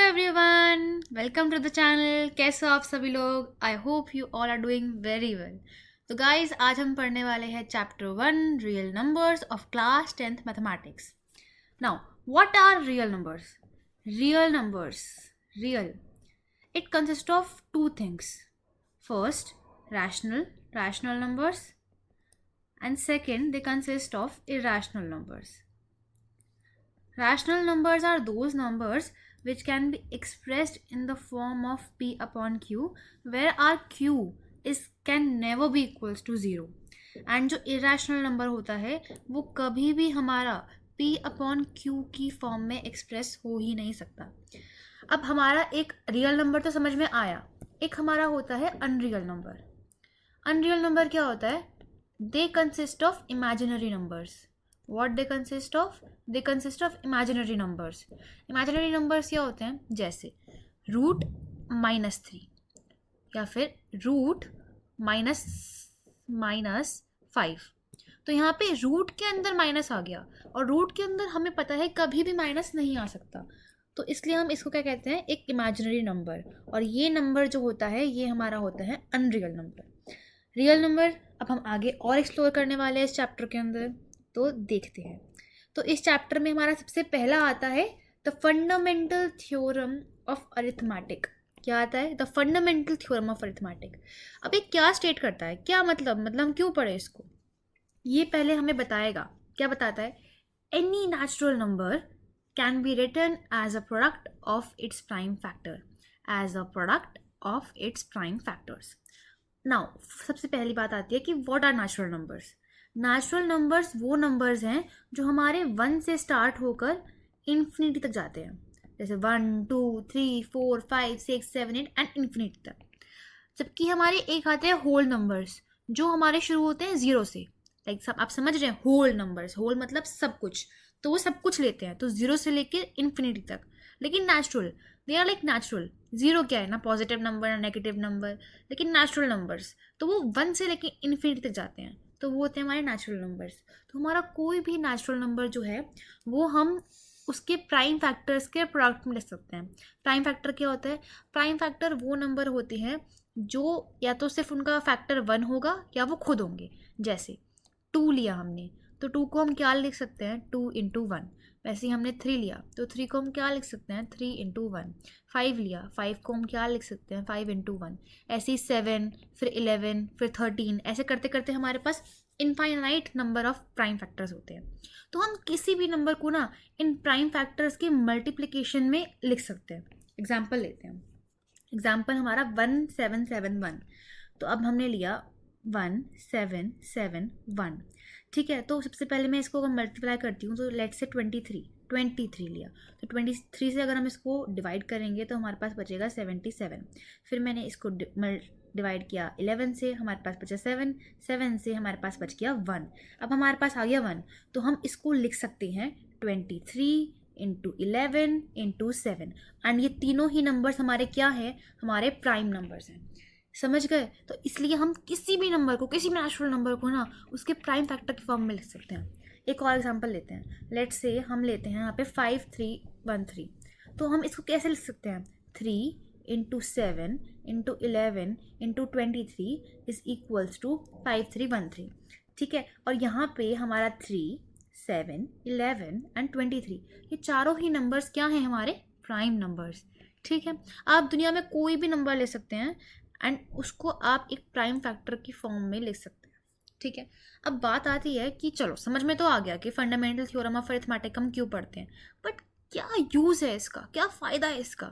Everyone, welcome to the channel. कैसे हो आप सभी लोग? I hope you all are doing very well. तो गाइज, आज हम पढ़ने वाले हैं chapter 1 real numbers of class 10th mathematics. Now, what are real numbers? Real numbers, real, it consists of two things. First, rational numbers, and second, they consist of irrational numbers. Rational numbers are those numbers which can be expressed in the form of p upon q, where our q is can never be equals to 0. And जो irrational number होता है वो कभी भी हमारा p upon q की form में express हो ही नहीं सकता। अब हमारा एक रियल नंबर तो समझ में आया, एक हमारा होता है अनरियल नंबर। अनरियल नंबर क्या होता है? They consist of imaginary numbers. What they consist of? They consist of imaginary numbers. Imaginary numbers क्या होते हैं? जैसे रूट -3 या फिर रूट माइनस माइनस 5। तो यहाँ पे रूट के अंदर माइनस आ गया और रूट के अंदर हमें पता है कभी भी माइनस नहीं आ सकता, तो इसलिए हम इसको क्या कहते हैं? एक इमेजिनरी नंबर। और ये नंबर जो होता है ये हमारा होता है अनरियल नंबर। रियल नंबर अब हम आगे और एक्सप्लोर करने वाले हैं इस चैप्टर के अंदर, तो देखते हैं। तो इस चैप्टर में हमारा सबसे पहला आता है the fundamental theorem of arithmetic. क्या आता है? The fundamental theorem of arithmetic. अब ये क्या स्टेट करता है? क्या मतलब हम क्यों पढ़े इसको? ये पहले हमें बताएगा। क्या बताता है? Any natural number can be written as a product of its prime factor, as a product of its prime factors. Now, सबसे पहली बात आती है कि what are natural numbers. Natural numbers वो नंबर्स हैं जो हमारे 1 से स्टार्ट होकर इन्फिनिटी तक जाते हैं, जैसे 1 2 3 4 5 6 7 8 एंड इन्फिनिटी तक। जबकि हमारे एक आते हैं होल नंबर्स जो हमारे शुरू होते हैं 0 से। लाइक सब आप समझ रहे हैं, होल नंबर्स, होल मतलब सब कुछ, तो वो सब कुछ लेते हैं, तो 0 से लेकर इन्फिनिटी तक। लेकिन natural, they are like natural. 0 क्या है? ना पॉजिटिव नंबर ना नेगेटिव नंबर, लेकिन नेचुरल नंबर्स तो वो 1 से लेकर इन्फिनिटी तक जाते हैं, तो वो होते हैं हमारे नेचुरल नंबर्स। तो हमारा कोई भी नेचुरल नंबर जो है वो हम उसके प्राइम फैक्टर्स के प्रोडक्ट में लिख सकते हैं। प्राइम फैक्टर क्या होता है? प्राइम फैक्टर वो नंबर होते हैं जो या तो सिर्फ उनका फैक्टर 1 होगा या वो खुद होंगे। जैसे 2 लिया हमने, तो 2 को हम क्या लिख सकते हैं? 2 इंटू 1। वैसे ही हमने 3 लिया, तो 3 को हम क्या लिख सकते हैं? 3 इंटू 1। 5 लिया, 5 को हम क्या लिख सकते हैं? 5 इंटू 1। ऐसे ही 7, फिर 11, फिर 13, ऐसे करते करते हमारे पास infinite number of prime factors होते हैं। तो हम किसी भी नंबर को ना इन प्राइम फैक्टर्स के मल्टीप्लिकेशन में लिख सकते हैं। एग्जाम्पल लेते हैं। एग्जाम्पल हमारा 1771। तो अब हमने लिया 1771, ठीक है। तो सबसे पहले मैं इसको अगर मल्टीप्लाई करती हूँ तो लेट से 23 लिया, तो 23 से अगर हम इसको डिवाइड करेंगे तो हमारे पास बचेगा 77। फिर मैंने इसको डिवाइड किया 11 से, हमारे पास बचा 7, 7 से हमारे पास बच गया 1। अब हमारे पास आ गया 1, तो हम इसको लिख सकते हैं 23 इंटू 11 इंटू 7। एंड ये तीनों ही नंबर्स हमारे क्या है? हमारे प्राइम नंबर्स हैं। समझ गए? तो इसलिए हम किसी भी नंबर को, किसी भी नेचुरल नंबर को ना उसके प्राइम फैक्टर की फॉर्म में लिख सकते हैं। एक और एग्जांपल लेते हैं। लेट्स से हम लेते हैं यहाँ पे 5313। तो हम इसको कैसे लिख सकते हैं? 3 into 7 into 11 into 23 is equals to 5313, ठीक है। और यहाँ पे हमारा 3, 7, 11 एंड 23, ये चारों ही नंबर्स क्या हैं? हमारे प्राइम नंबर्स, ठीक है। आप दुनिया में कोई भी नंबर ले सकते हैं एंड उसको आप एक प्राइम फैक्टर की फॉर्म में लिख सकते हैं, ठीक है। अब बात आती है कि चलो समझ में तो आ गया कि फंडामेंटल थ्योरम ऑफ अरिथमेटिक हम क्यों पढ़ते हैं, बट क्या यूज़ है इसका? क्या फ़ायदा है इसका?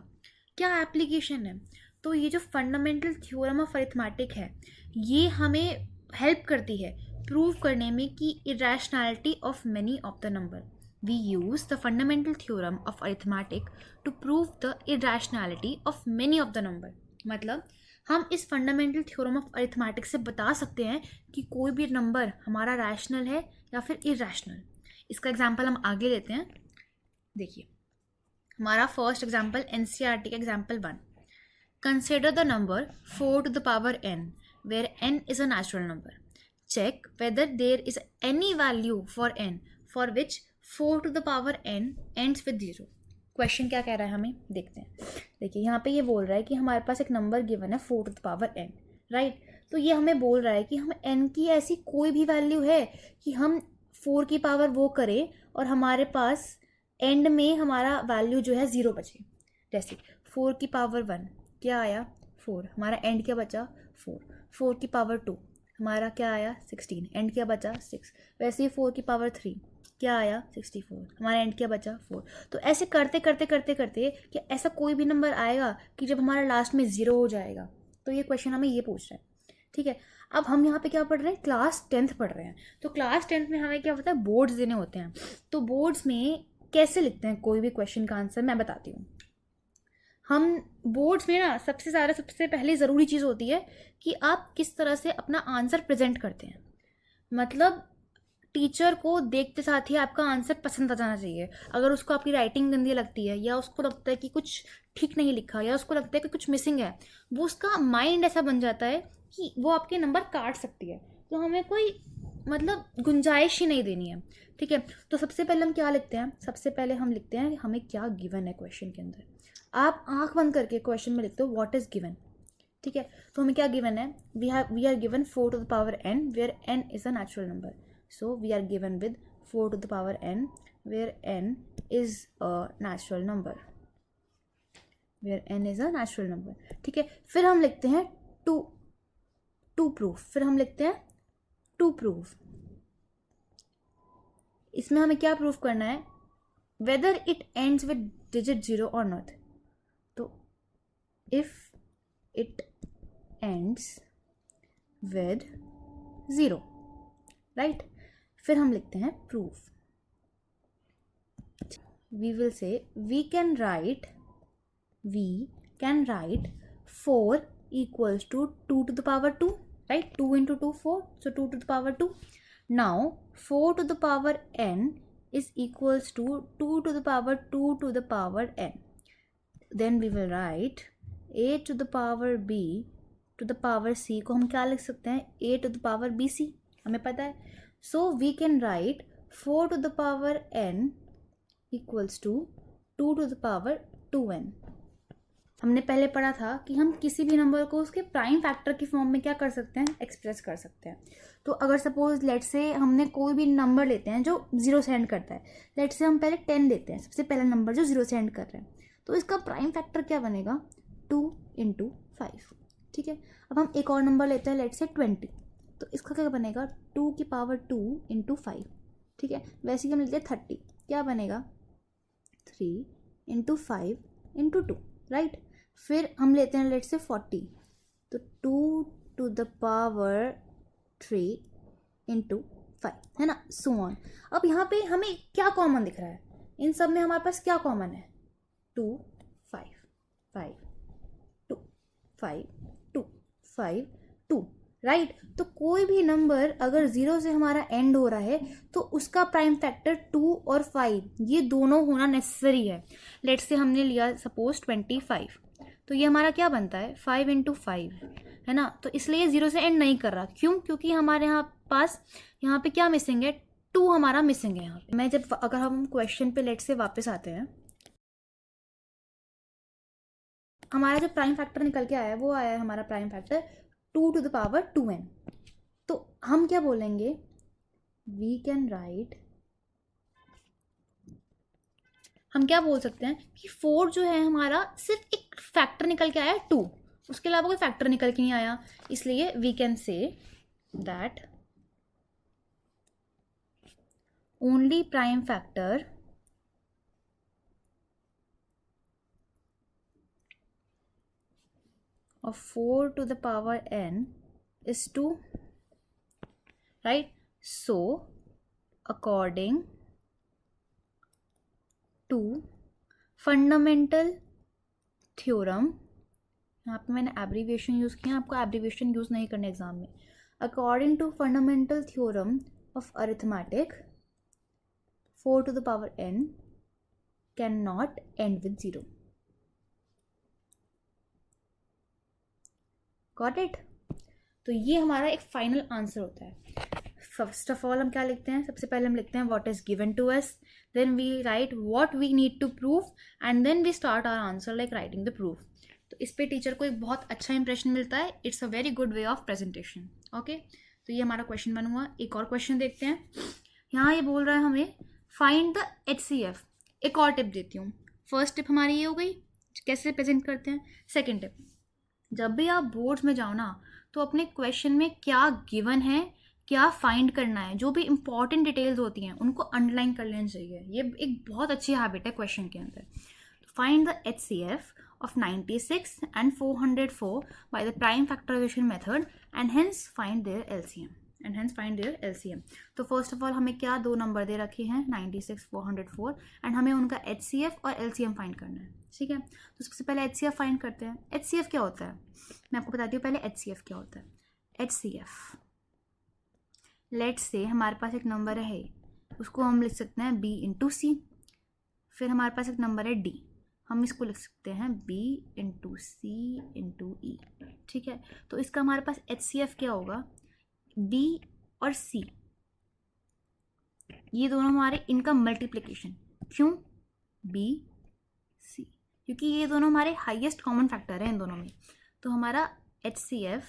क्या एप्लीकेशन है? तो ये जो फंडामेंटल थ्योरम ऑफ अरिथमेटिक है ये हमें हेल्प करती है प्रूव करने में कि irrationality of many of the number. We use the fundamental theorem of arithmetic to prove the irrationality of many of the number। मतलब हम इस फंडामेंटल थ्योरम ऑफ अरिथमेटिक से बता सकते हैं कि कोई भी नंबर हमारा रैशनल है या फिर इरेशनल। इसका एग्जांपल हम आगे लेते हैं। देखिए हमारा फर्स्ट एग्जांपल एनसीईआरटी का example 1। Consider the number 4 to the power n where n is a natural number. Check whether there is any value for n for which 4 to the power n ends with 0। Question क्या कह रहा है हमें देखते हैं। देखिए यहाँ पे ये बोल रहा है कि हमारे पास एक नंबर गिवन है 4 to the power n, right. तो ये हमें बोल रहा है कि हम n की ऐसी कोई भी वैल्यू है कि हम 4 की पावर वो करें और हमारे पास एंड में हमारा वैल्यू जो है 0 बचे। जैसे 4 की पावर 1 क्या आया 4, हमारा एंड क्या बचा 4। 4 की पावर 2 हमारा क्या आया 16, एंड क्या बचा 6। वैसे ही 4 की पावर 3 क्या आया 64, हमारा एंड क्या बचा 4। तो ऐसे करते करते करते करते कि ऐसा कोई भी नंबर आएगा कि जब हमारा लास्ट में 0 हो जाएगा। तो ये क्वेश्चन हमें ये पूछ रहा है, ठीक है। अब हम यहाँ पे क्या पढ़ रहे हैं, क्लास 10th पढ़ रहे हैं। तो क्लास 10th में हमें क्या होता है, बोर्ड्स देने होते हैं। तो बोर्ड्स में कैसे लिखते हैं कोई भी क्वेश्चन का आंसर, मैं बताती हूँ। हम बोर्ड्स में ना सबसे पहले ज़रूरी चीज़ होती है कि आप किस तरह से अपना आंसर प्रेजेंट करते हैं। मतलब टीचर को देखते साथ ही आपका आंसर पसंद आ जाना चाहिए। अगर उसको आपकी राइटिंग गंदी लगती है या उसको लगता है कि कुछ ठीक नहीं लिखा या उसको लगता है कि कुछ मिसिंग है, वो उसका माइंड ऐसा बन जाता है कि वो आपके नंबर काट सकती है। तो हमें कोई मतलब गुंजाइश ही नहीं देनी है, ठीक है। तो सबसे पहले हम क्या लिखते हैं, सबसे पहले हम लिखते हैं हमें क्या गिवन है क्वेश्चन के अंदर। आप आंख बंद करके क्वेश्चन में लिखते हो व्हाट इज गिवन, ठीक है। तो हमें क्या गिवन है, we are given 4 to the power n where n is a natural number. So we are given with 4 to the power n where n is a natural number, where n is a natural number, ठीक है। फिर हम लिखते हैं to proof, फिर हम लिखते हैं टू प्रूफ। इसमें हमें क्या प्रूफ करना है, whether it ends with digit 0 और नॉट। तो if it ends with 0, right. फिर हम लिखते हैं proof. We will say we can write 4 equals to 2 to the power 2, right? 2 into 2 4, so 2 to the power 2. Now 4 to the power n is equals to 2 to the power 2 to the power n. Then we will write a to the power b to the power c को हम क्या लिख सकते हैं, a to the power bc, हमें पता है। So we can write 4 to the power n equals to 2 to the power 2n. हमने पहले पढ़ा था कि हम किसी भी नंबर को उसके प्राइम फैक्टर की फॉर्म में क्या कर सकते हैं, एक्सप्रेस कर सकते हैं। तो अगर सपोज लेट से हमने कोई भी नंबर लेते हैं जो 0 से एंड करता है, लेट से हम पहले 10 लेते हैं, सबसे पहला नंबर जो 0 से एंड कर रहे हैं, तो इसका प्राइम फैक्टर क्या बनेगा 2 into 5, ठीक है। अब हम एक और नंबर लेते हैं लेट से 20, तो इसका क्या बनेगा 2 की पावर 2 into 5, ठीक है। वैसे ही हम लेते हैं 30, क्या बनेगा 3 into 5 into 2, राइट। फिर हम लेते हैं लेट से 40, तो 2 to the power 3 into 5, है ना, सो ऑन। अब यहाँ पे हमें क्या कॉमन दिख रहा है, इन सब में हमारे पास क्या कॉमन है, 2 5 5 2 5 2 5 2, राइट। तो कोई भी नंबर अगर 0 से हमारा एंड हो रहा है तो उसका प्राइम फैक्टर 2 और 5 ये दोनों होना नेसेसरी है। लेट से हमने लिया सपोज 25, तो ये हमारा क्या बनता है 5 into 5, है ना। तो इसलिए 0 से एंड नहीं कर रहा, क्यों, क्योंकि हमारे यहाँ पे क्या मिसिंग है, 2 हमारा मिसिंग है यहाँ पे। मैं जब अगर हम क्वेश्चन पे लेट से वापस आते हैं, हमारा जो प्राइम फैक्टर निकल के आया है वो आया है हमारा prime factor 2 to the power 2n। तो हम क्या बोलेंगे, वी कैन राइट, हम क्या बोल सकते हैं कि 4 जो है हमारा सिर्फ एक फैक्टर निकल के आया है 2, उसके अलावा कोई फैक्टर निकल के नहीं आया। इसलिए we can say that only prime factor of 4 to the power n is 2, right? So according to fundamental theorem, यहाँ पे मैंने एब्रीविएशन यूज़ किया, आपको एब्रीविएशन यूज़ नहीं करना एग्जाम में। According to fundamental theorem of arithmetic 4 to the power n can not end with 0। Got it. तो ये हमारा एक फाइनल आंसर होता है। फर्स्ट ऑफ ऑल हम क्या लिखते हैं, सबसे पहले हम लिखते हैं what is given to us, then we write what we need to prove and then we start our answer like writing the proof. तो इस पे टीचर को एक बहुत अच्छा इंप्रेशन मिलता है. It's a very good way of presentation. Okay, तो ये हमारा क्वेश्चन 1 हुआ. एक और क्वेश्चन देखते हैं. यहाँ ये बोल रहा है हमें फाइंड द HCF. एक और टिप देती हूँ. फर्स्ट टिप हमारी ये हो गई कैसे प्रेजेंट करते हैं. सेकेंड टिप, जब भी आप बोर्ड्स में जाओ ना तो अपने क्वेश्चन में क्या गिवन है, क्या फाइंड करना है, जो भी इंपॉर्टेंट डिटेल्स होती हैं उनको अंडरलाइन कर लेना चाहिए. ये एक बहुत अच्छी हैबिट है क्वेश्चन के अंदर. Find the HCF of 96 and 404 by the prime factorization method and hence find their LCM. तो फर्स्ट ऑफ ऑल हमें क्या दो नंबर दे रखे हैं 96 404 एंड हमें उनका HCF और LCM फाइंड करना है. ठीक है, तो सबसे पहले HCF फाइंड करते हैं. HCF क्या होता है मैं आपको बताती हूँ पहले. HCF क्या होता है. HCF, लेट्स से हमारे पास एक नंबर है, उसको हम लिख सकते हैं B इंटू C. फिर हमारे पास एक नंबर है D, हम इसको लिख सकते हैं B into C into E. ठीक है, तो इसका हमारे पास HCF क्या होगा, B और C, ये दोनों हमारे इनका मल्टीप्लिकेशन. क्यों B C, क्योंकि ये दोनों हमारे हाईएस्ट कॉमन फैक्टर हैं इन दोनों में. तो हमारा HCF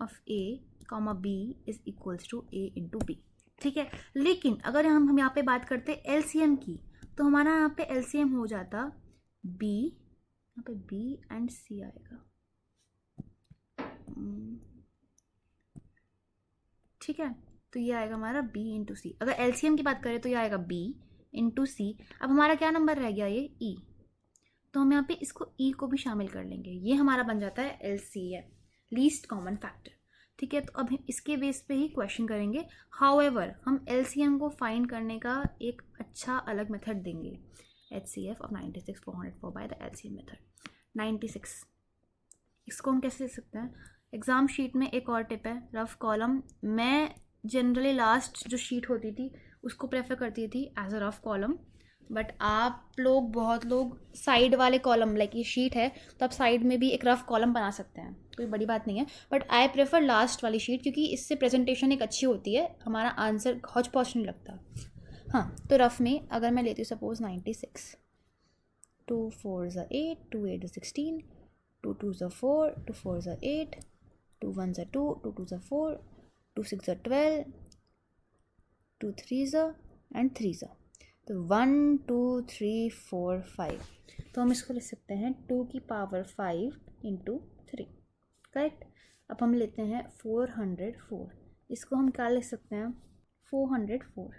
of A comma B is equals to A into B. ठीक है, लेकिन अगर हम यहाँ पे बात करते LCM की तो हमारा यहाँ पे LCM हो जाता B, यहाँ पे B एंड C आएगा. ठीक है, तो ये आएगा हमारा B इंटू C. अगर LCM की बात करें तो ये आएगा B इंटू C. अब हमारा क्या नंबर रह गया ये E, तो हम यहाँ पे इसको E को भी शामिल कर लेंगे. ये हमारा बन जाता है LCM, लीस्ट कॉमन फैक्टर. ठीक है, तो अब हम इसके बेस पे ही क्वेश्चन करेंगे. हाउएवर हम LCM को फाइंड करने का एक अच्छा अलग मेथड देंगे. HCF of 96 404 by the LCM method. 96 इसको हम कैसे लिख सकते हैं. एग्ज़ाम शीट में एक और टिप है, रफ कॉलम. मैं जनरली लास्ट जो शीट होती थी उसको प्रेफर करती थी as a rough column, but आप लोग बहुत लोग साइड वाले कॉलम, लाइक ये शीट है तो आप साइड में भी एक रफ कॉलम बना सकते हैं, कोई बड़ी बात नहीं है. बट आई प्रेफर लास्ट वाली शीट क्योंकि इससे प्रेजेंटेशन एक अच्छी होती है, हमारा आंसर हौच पौच नहीं लगता. हाँ, तो रफ में अगर मैं लेती हूँ सपोज 96, 2 4 ज़ा 8, 2 8 ज़ा 16, 2 2 ज़ा 4, 2 4 ज़ा 8, 2 1 ज़ा 2, 2 2 ज़ा 4, 2 6 ज़ा 12, 2 3 ज़ा एंड 3 ज़ा. तो 1 2 3 4 5, तो हम इसको लिख सकते हैं 2 की पावर 5 इंटू 3. करेक्ट. अब हम लेते हैं 404, इसको हम क्या लिख सकते हैं 404.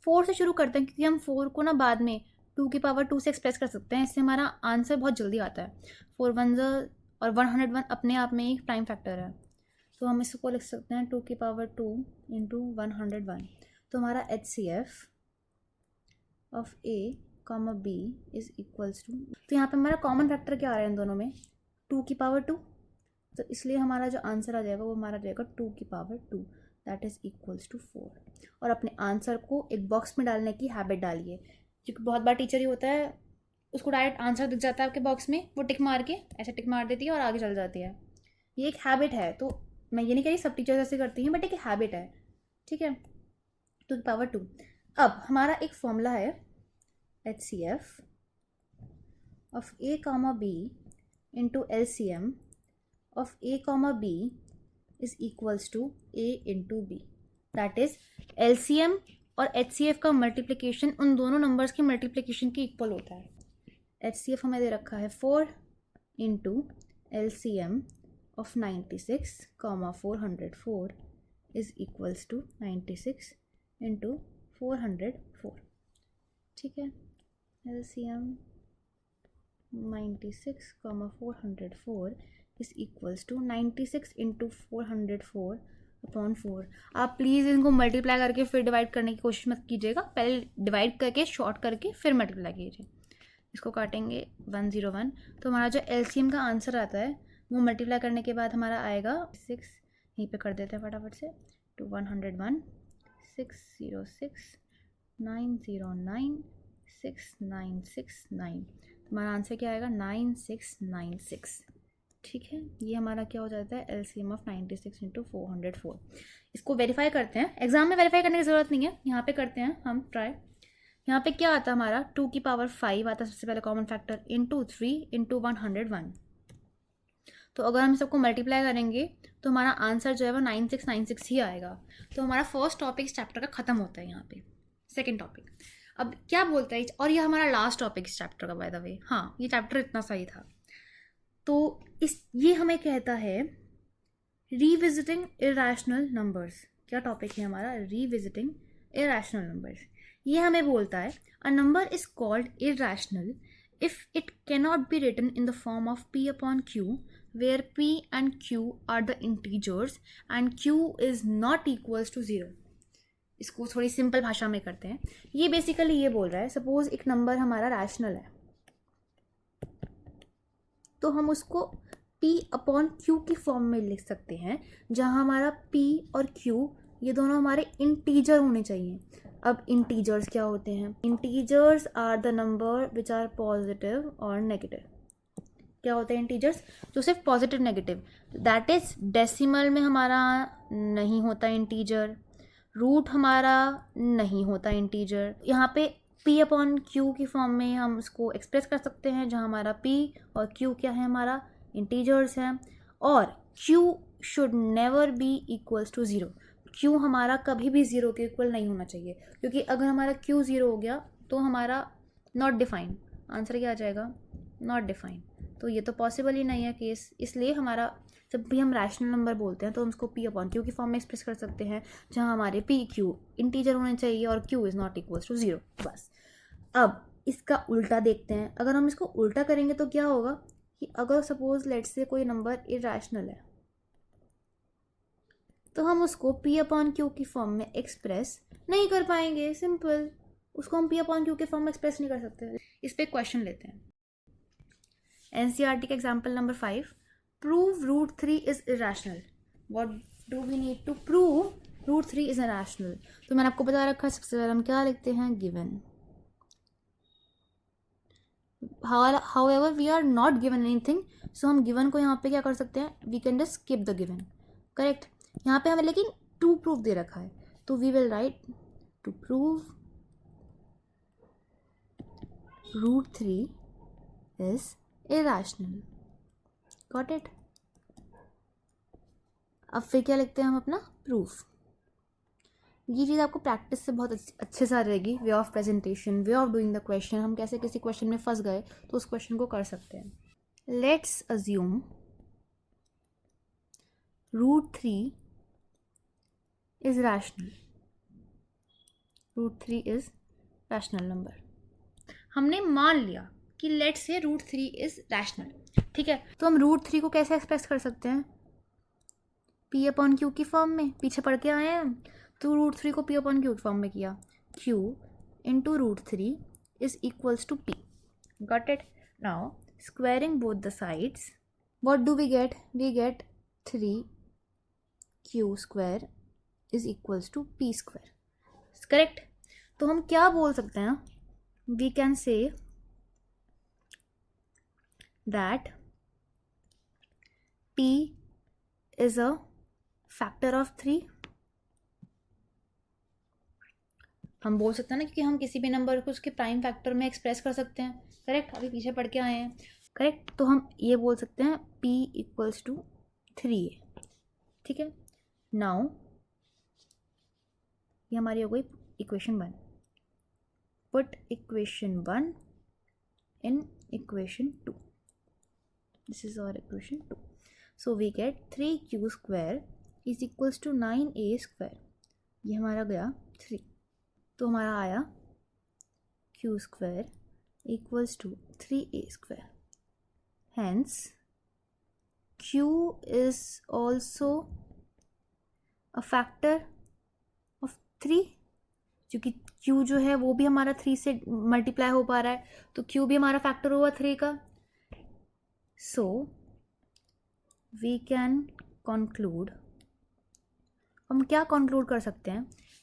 4 से शुरू करते हैं क्योंकि हम 4 को ना बाद में 2 की पावर 2 से एक्सप्रेस कर सकते हैं, इससे हमारा आंसर बहुत जल्दी आता है. 4 1 और 101 अपने आप में एक प्राइम फैक्टर है, तो हम इसको लिख सकते हैं 2 की पावर 2 इंटू 101. तो हमारा HCF of A comma B is equals to, तो यहाँ पे हमारा कॉमन फैक्टर क्या आ रहा है इन दोनों में 2 की पावर 2, तो इसलिए हमारा जो आंसर आ जाएगा वो हमारा जाएगा 2 की power 2 that is equals to 4. और अपने आंसर को एक बॉक्स में डालने की हैबिट डालिए, क्योंकि बहुत बार टीचर ही होता है उसको डायरेक्ट आंसर दिख जाता है आपके बॉक्स में, वो टिक मार के ऐसे टिक मार देती है और आगे चल जाती है. ये एक हैबिट है, तो मैं ये नहीं कह रही सब टीचर्स ऐसे करती हैं, बट एक हैबिट है. ठीक है, 2 की पावर 2. अब हमारा एक फॉर्मूला है HCF of A comma B into LCM of A comma B is equals to A into B. That is LCM और HCF का मल्टीप्लिकेशन उन दोनों नंबर्स के मल्टीप्लिकेशन के इक्वल होता है. HCF हमें दे रखा है 4 into LCM of 96 comma 404 is equals to 96 into 404. ठीक है, LCM 96 comma 404 is equals to 96 into 404 upon 4. आप प्लीज़ इनको मल्टीप्लाई करके फिर डिवाइड करने की कोशिश मत कीजिएगा, पहले डिवाइड करके शॉर्ट करके फिर मल्टीप्लाई कीजिए. इसको काटेंगे 101, तो हमारा जो LCM का आंसर आता है वो मल्टीप्लाई करने के बाद हमारा आएगा 6. यहीं पे कर देते हैं फटाफट से, टू 101 606 909 6969. हमारा आंसर क्या आएगा 9696. ठीक है, ये हमारा क्या हो जाता है, LCM ऑफ 96 इंटू 404। इसको वेरीफाई करते हैं, एग्जाम में वेरीफाई करने की ज़रूरत नहीं है, यहाँ पे करते हैं हम ट्राई। यहाँ पे क्या आता है हमारा, 2 की पावर 5 आता है सबसे पहले कॉमन फैक्टर, इंटू 3 इंटू 101। तो अगर हम सबको मल्टीप्लाई करेंगे तो हमारा आंसर जो है वो 9696 ही आएगा। तो हमारा फर्स्ट टॉपिक इस चैप्टर का ख़त्म होता है यहाँ पे। सेकेंड टॉपिक अब क्या बोलता है, और ये हमारा लास्ट टॉपिक इस चैप्टर का बाय द वे। हाँ, ये चैप्टर इतना सही था। तो ये हमें कहता है रीविजिटिंग इरेशनल नंबर्स। क्या टॉपिक है हमारा, रीविजिटिंग इरेशनल नंबर्स। ये हमें बोलता है a number is called irrational if it cannot be written in the form of p upon q where p and q are the integers and q is not equals to 0। इसको थोड़ी simple भाषा में करते हैं। ये basically ये बोल रहा है, सपोज एक नंबर हमारा रैशनल है तो हम उसको p अपॉन q की फॉर्म में लिख सकते हैं, जहाँ हमारा p और q ये दोनों हमारे इंटीजर होने चाहिए। अब इंटीजर्स क्या होते हैं, integers are the number which are positive और नेगेटिव। क्या होते हैं इंटीजर्स, जो सिर्फ positive negative, that is decimal में हमारा नहीं होता इंटीजर, रूट हमारा नहीं होता इंटीजर। यहाँ पे p अपॉन q की फॉर्म में हम उसको एक्सप्रेस कर सकते हैं, जहाँ हमारा p और q क्या है, हमारा इंटीजर्स हैं। और q should never be equals to 0। q हमारा कभी भी 0 के इक्वल नहीं होना चाहिए, क्योंकि अगर हमारा q 0 हो गया तो हमारा नॉट डिफाइंड, आंसर क्या आ जाएगा, नॉट डिफाइंड। तो ये तो पॉसिबल ही नहीं है केस, इसलिए हमारा जब भी हम रैशनल नंबर बोलते हैं तो हम उसको p अपॉन q की फॉर्म में एक्सप्रेस कर सकते हैं, जहाँ हमारे p q इंटीजर होने चाहिए और q is not equals to 0 बस। अब इसका उल्टा देखते हैं, अगर हम इसको उल्टा करेंगे तो क्या होगा कि अगर सपोज लेट्स से कोई नंबर इरेशनल है तो हम उसको p अपॉन q की फॉर्म में एक्सप्रेस नहीं कर पाएंगे। सिंपल, उसको हम p अपॉन q के फॉर्म में एक्सप्रेस नहीं कर सकते। इस पर क्वेश्चन लेते हैं, NCERT का example number 5, prove root 3 is irrational. What do we need to prove root 3 is irrational. तो मैंने आपको बता रखा है, सबसे पहले हम क्या लिखते हैं, given. However we are not given anything, so हम गिवन को यहाँ पे क्या कर सकते हैं, we can just skip the given. Correct, यहाँ पे हमें लेकिन टू प्रूफ दे रखा है, तो we will write to prove root 3 is irrational. Got it. अब फिर क्या लिखते हैं हम अपना प्रूफ। ये चीज़ आपको प्रैक्टिस से बहुत अच्छे से आ रहेगी, way of presentation, way of doing the question. हम कैसे किसी क्वेश्चन में फंस गए तो उस क्वेश्चन को कर सकते हैं। Let's assume root 3 is rational, root 3 is rational number. हमने मान लिया कि let's say root 3 is rational, ठीक है। तो हम रूट 3 को कैसे एक्सप्रेस कर सकते हैं, p अपॉन q की फॉर्म में। पीछे पढ़ के आए हैं हम, तो रूट 3 को p अपॉन q की फॉर्म में किया, q into root 3 is equals to p। Got it. Now squaring both the sides, what do we get, we get 3q square is equals to p square. Correct. तो हम क्या बोल सकते हैं, we can say that p is a factor of 3। हम बोल सकते हैं ना, क्योंकि हम किसी भी नंबर को उसके प्राइम फैक्टर में एक्सप्रेस कर सकते हैं। करेक्ट, अभी पीछे पढ़ के आए हैं। करेक्ट, तो हम ये बोल सकते हैं p इक्वल्स टू 3 है, ठीक है। नाउ ये हमारी हो गई equation 1। Put equation 1 in equation 2। This is our equation 2. So we get 3q square is equals to 9a square। ये हमारा गया 3, तो हमारा आया q square equals to 3a square। Hence q is also a factor of 3, क्योंकि q जो है वो भी हमारा 3 से मल्टीप्लाई हो पा रहा है, तो q भी हमारा फैक्टर हुआ 3 का। So we can conclude, हम क्या कंक्लूड कर सकते हैं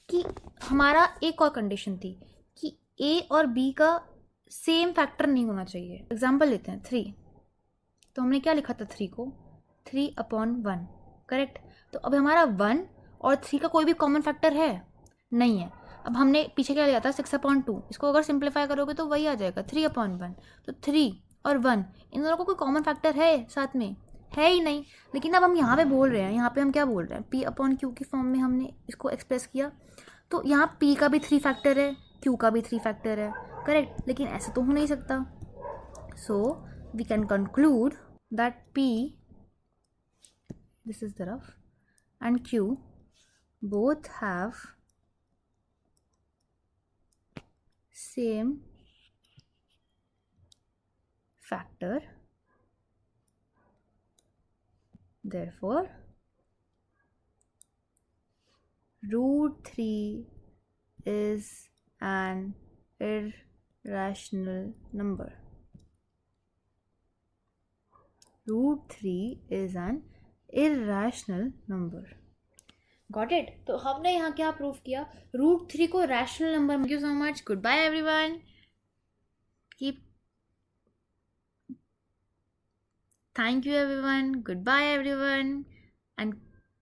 कि हमारा एक और कंडीशन थी कि a और b का सेम फैक्टर नहीं होना चाहिए। एग्जाम्पल लेते हैं 3, तो हमने क्या लिखा था 3 को, 3/1, करेक्ट। तो अब हमारा 1 और 3 का कोई भी कॉमन फैक्टर है नहीं है। अब हमने पीछे क्या लिया था 6/2, इसको अगर सिंप्लीफाई करोगे तो वही आ जाएगा 3/1। तो 3 और 1 इन दोनों का कोई कॉमन फैक्टर है साथ में, है ही नहीं। लेकिन अब हम यहाँ पे बोल रहे हैं, यहाँ पे हम क्या बोल रहे हैं, P/Q की फॉर्म में हमने इसको एक्सप्रेस किया। तो यहाँ P का भी 3 फैक्टर है, Q का भी 3 फैक्टर है, करेक्ट। लेकिन ऐसा तो हो नहीं सकता। So we can conclude that P, this is तरफ, and Q both have same factor, therefore √3 is an irrational number. √3 is an irrational number. Got it? तो हमने यहाँ क्या प्रूव किया, √3 को rational number. Thank you so much, good bye everyone, keep, thank you everyone, goodbye everyone, and